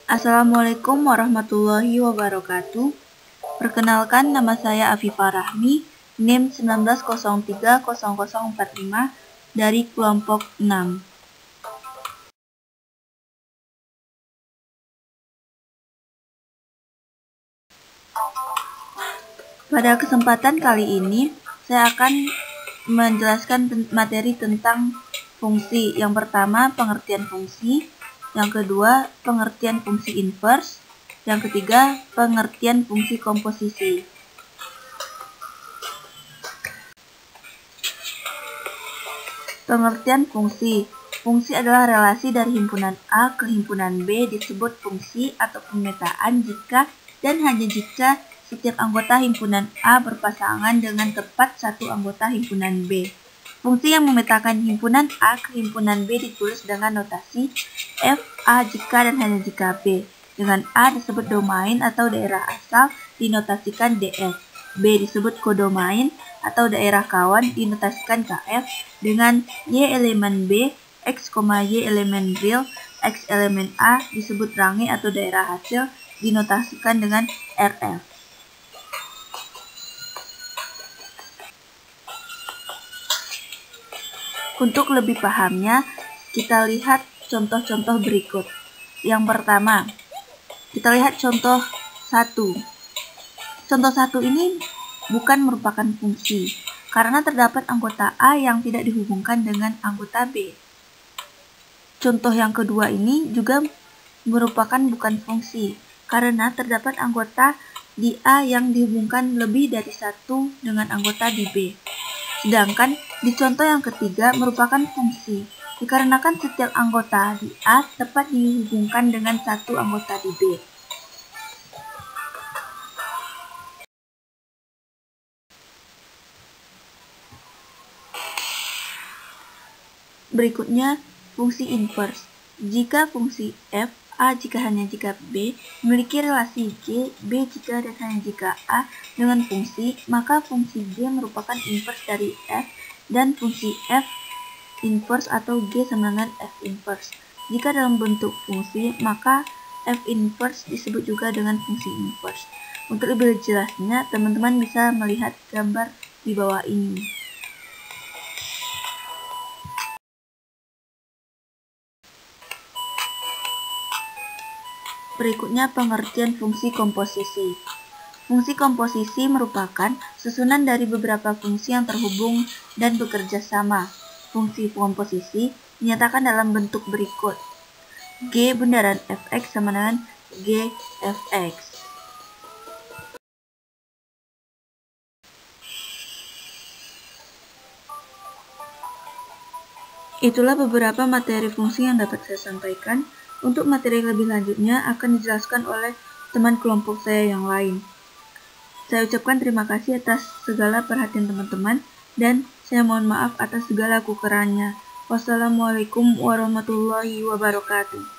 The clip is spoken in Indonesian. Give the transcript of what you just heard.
Assalamualaikum warahmatullahi wabarakatuh. Perkenalkan, nama saya Afifah Rahmi, NIM 19030045 dari kelompok 6. Pada kesempatan kali ini, saya akan menjelaskan materi tentang fungsi. Yang pertama, pengertian fungsi. Yang kedua, pengertian fungsi inverse. Yang ketiga, pengertian fungsi komposisi. Pengertian fungsi. Fungsi adalah relasi dari himpunan A ke himpunan B, disebut fungsi atau pemetaan jika dan hanya jika setiap anggota himpunan A berpasangan dengan tepat satu anggota himpunan B. Fungsi yang memetakan himpunan A ke himpunan B ditulis dengan notasi F A jika dan hanya jika B. Dengan A disebut domain atau daerah asal, dinotasikan DF. B disebut kodomain atau daerah kawan, dinotasikan KF. Dengan Y elemen B, X, Y elemen real, X elemen A disebut range atau daerah hasil, dinotasikan dengan RF. Untuk lebih pahamnya, kita lihat contoh-contoh berikut. Yang pertama, kita lihat contoh 1. Contoh 1 ini bukan merupakan fungsi, karena terdapat anggota A yang tidak dihubungkan dengan anggota B. Contoh yang kedua ini juga merupakan bukan fungsi, karena terdapat anggota di A yang dihubungkan lebih dari satu dengan anggota di B. Sedangkan di contoh yang ketiga merupakan fungsi, dikarenakan setiap anggota di A tepat dihubungkan dengan satu anggota di B. Berikutnya, fungsi inverse. Jika fungsi f, A jika hanya jika B, memiliki relasi G, B jika dan hanya jika A dengan fungsi, maka fungsi G merupakan inverse dari F, dan fungsi F inverse atau G sama dengan F inverse. Jika dalam bentuk fungsi, maka F inverse disebut juga dengan fungsi inverse. Untuk lebih jelasnya, teman-teman bisa melihat gambar di bawah ini. Berikutnya, pengertian fungsi komposisi. Fungsi komposisi merupakan susunan dari beberapa fungsi yang terhubung dan bekerja sama. Fungsi komposisi dinyatakan dalam bentuk berikut. G bundaran fx sama dengan G fx. Itulah beberapa materi fungsi yang dapat saya sampaikan. Untuk materi lebih lanjutnya akan dijelaskan oleh teman kelompok saya yang lain. Saya ucapkan terima kasih atas segala perhatian teman-teman, dan saya mohon maaf atas segala kekurangannya. Wassalamualaikum warahmatullahi wabarakatuh.